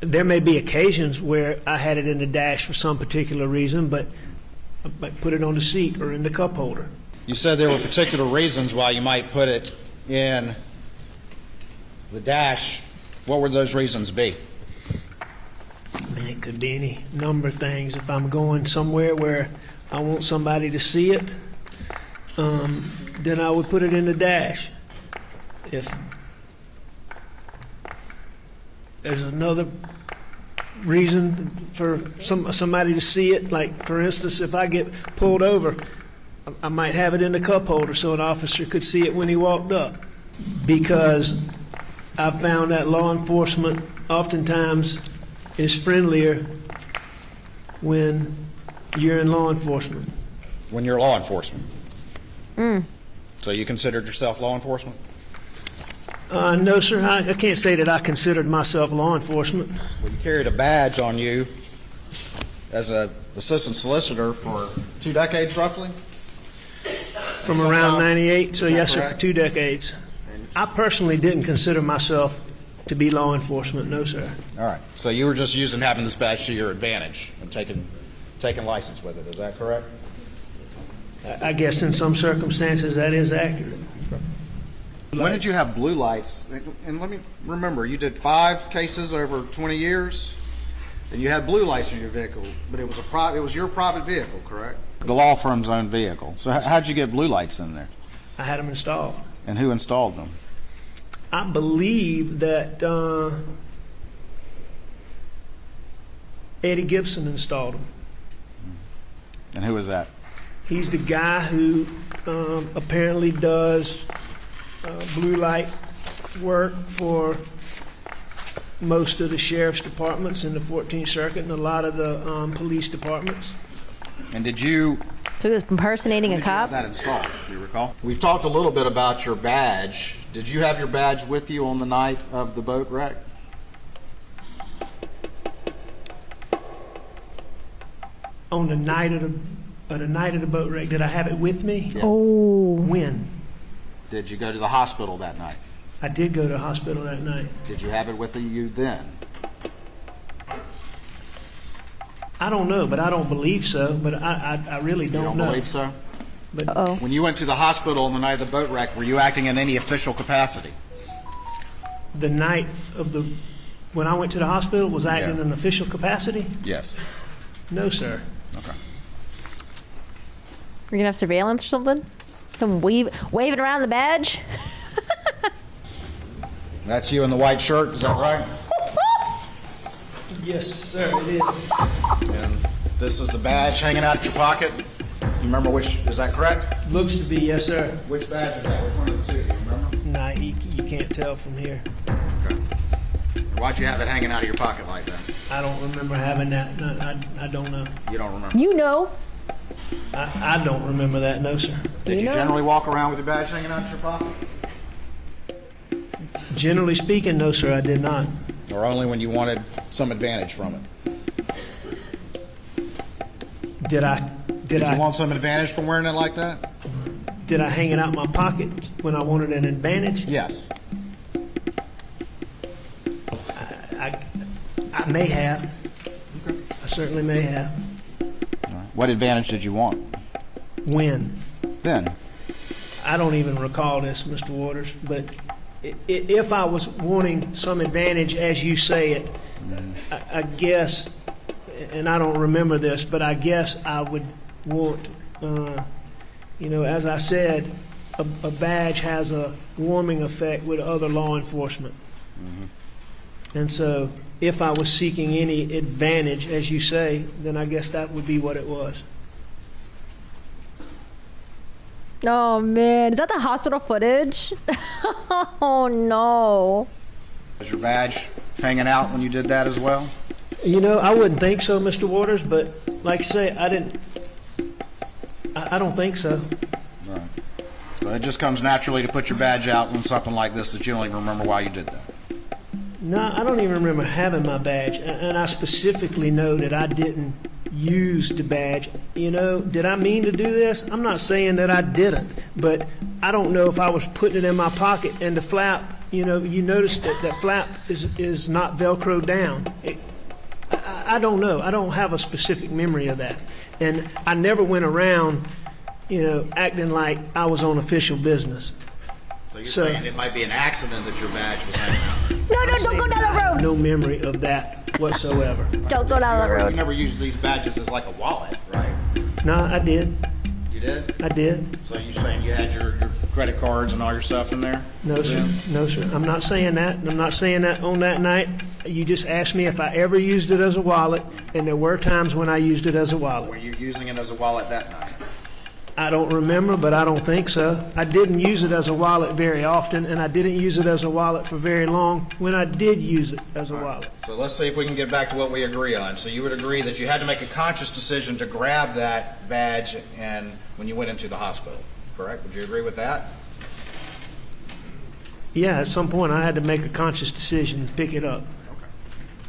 There may be occasions where I had it in the dash for some particular reason, but I might put it on the seat or in the cup holder. You said there were particular reasons why you might put it in the dash. What would those reasons be? I mean, it could be any number of things. If I'm going somewhere where I want somebody to see it, then I would put it in the dash. If there's another reason for somebody to see it, like for instance, if I get pulled over, I might have it in the cup holder so an officer could see it when he walked up, because I found that law enforcement oftentimes is friendlier when you're in law enforcement. When you're law enforcement? So you considered yourself law enforcement? No, sir. I can't say that I considered myself law enforcement. Well, you carried a badge on you as an assistant solicitor for 2 decades, roughly? From around 98, so yes, sir, correct? for 2 decades. I personally didn't consider myself to be law enforcement, no, sir. All right. So you were just using having this badge to your advantage and taking license with it. Is that correct? I guess in some circumstances that is accurate. When did you have blue lights? And let me remember, you did 5 cases over 20 years, and you had blue lights in your vehicle, but it was your private vehicle, correct? The law firm's own vehicle. So how'd you get blue lights in there? I had them installed. And who installed them? I believe that Eddie Gibson installed them. And who was that? He's the guy who apparently does blue light work for most of the sheriff's departments in the 14th Circuit and a lot of the police departments. And did you... So he was impersonating a cop? Did you have that installed, do you recall? We've talked a little bit about your badge. Did you have your badge with you on the night of the boat wreck? On the night of the boat wreck, did I have it with me? Yeah. Oh. When? Did you go to the hospital that night? I did go to the hospital that night. Did you have it with you then? I don't know, but I don't believe so. But I really You don't don't know. believe so? But Uh-oh. When you went to the hospital on the night of the boat wreck, were you acting in any official capacity? the night of when I went to the hospital, was I in an official capacity? Yes. No, sir. Okay. We're gonna have surveillance or something? Come waving around the badge? That's you in the white shirt, is that right? Yes, sir, it is. And this is the badge hanging out your pocket. You remember which, is that correct? Looks to be, yes, sir. Which badge is that? Which one of the two, do you remember? Nah, you can't tell from here. Okay. Why'd you have it hanging out of your pocket like that? I don't remember having that. No, I don't know. You don't remember? You know. I don't remember that, no, sir. Did you know? generally walk around with your badge hanging out of your pocket? Generally speaking, no, sir, I did not. Or only when you wanted some advantage from it? Did I want some advantage from wearing it like that? Did I hang it out in my pocket when I wanted an advantage? Yes. I may have. Okay. I certainly may have. What advantage did you want? When? Then? I don't even recall this, Mr. Waters, but if I was wanting some advantage, as you say it, I guess, and I don't remember this, but I guess I would want, as I said, a badge has a warming effect with other law enforcement. Mm-hmm. And so if I was seeking any advantage, as you say, then I guess that would be what it was. Oh man, is that the hospital footage? Oh no. Was your badge hanging out when you did that as well? I wouldn't think so, Mr. Waters, but like I say, I don't think so. Right. So it just comes naturally to put your badge out when something like this that you don't even remember why you did that. No, I don't even remember having my badge, and I specifically know that I didn't use the badge. Did I mean to do this? I'm not saying that I didn't, but I don't know if I was putting it in my pocket and the flap, you notice that flap is not Velcro down. I don't know. I don't have a specific memory of that. And I never went around, acting like I was on official business. So you're saying it might be an accident that your badge was hanging out? No, don't go down the road. No memory of that whatsoever. Don't go down the You road. never used these badges as like a wallet, right? No, I did. You did? I did. So you're saying you had your credit cards and all your stuff in there? No, sir. No, sir. I'm not saying that. And I'm not saying that on that night. You just asked me if I ever used it as a wallet, and there were times when I used it as a wallet. Were you using it as a wallet that night? I don't remember, but I don't think so. I didn't use it as a wallet very often, and I didn't use it as a wallet for very long when I did use it as a wallet. So let's see if we can get back to what we agree on. So you would agree that you had to make a conscious decision to grab that badge and when you went into the hospital, correct? Would you agree with that? Yeah, at some point I had to make a conscious decision to pick it up.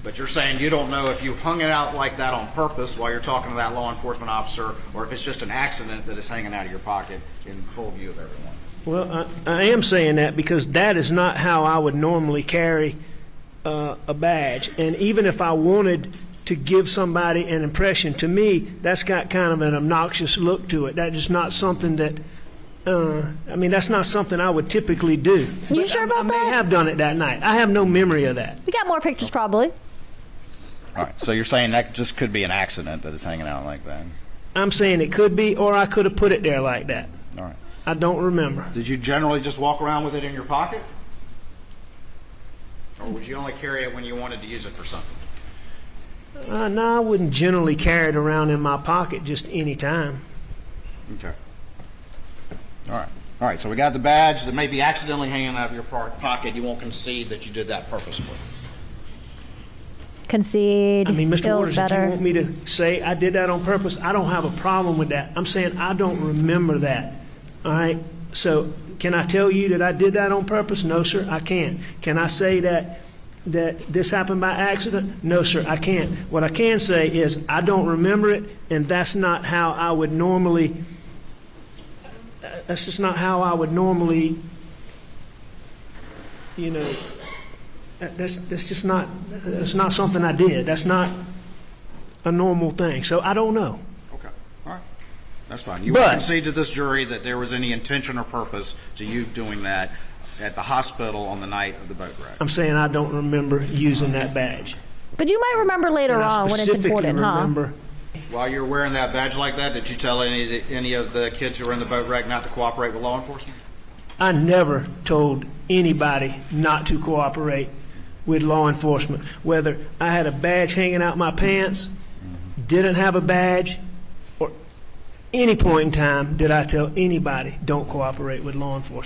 But you're saying you don't know if you hung it out like that on purpose while you're talking to that law enforcement officer, or if it's just an accident that is hanging out of your pocket in full view of everyone. Well, I am saying that because that is not how I would normally carry a badge. And even if I wanted to give somebody an impression, to me, that's got kind of an obnoxious look to it. That's just not something that, that's not something I would typically do. You But sure about I may that? have done it that night. I have no memory of that. We got more pictures probably. All right, so you're saying that just could be an accident that it's hanging out like that? I'm saying it could be, or I could have put it there like that. All right. I don't remember. Did you generally just walk around with it in your pocket? Or would you only carry it when you wanted to use it for something? No, I wouldn't generally carry it around in my pocket just any time. Okay. All right, so we got the badge that may be accidentally hanging out of your pocket. You won't concede that you did that purposefully. Concede. I mean, Mr. Feel Waters, if better. you want me to say I did that on purpose, I don't have a problem with that. I'm saying I don't remember that. All right? So can I tell you that I did that on purpose? No, sir, I can't. Can I say that this happened by accident? No, sir, I can't. What I can say is I don't remember it, and that's not how I would normally, that's just not how I would normally, that's just not, that's not something I did. That's not a normal thing. So I don't know. Okay, all right. That's fine. You won't concede to this jury that there was any intention or purpose to you doing that at the hospital on the night of the boat wreck. I'm saying I don't remember using that badge. But you might remember later And I on when it's specifically important, huh? remember, While you were wearing that badge like that, did you tell any of the kids who were in the boat wreck not to cooperate with law enforcement? I never told anybody not to cooperate with law enforcement. Whether I had a badge hanging out my pants, didn't have a badge, or any point in time did I tell anybody don't cooperate with law enforcement.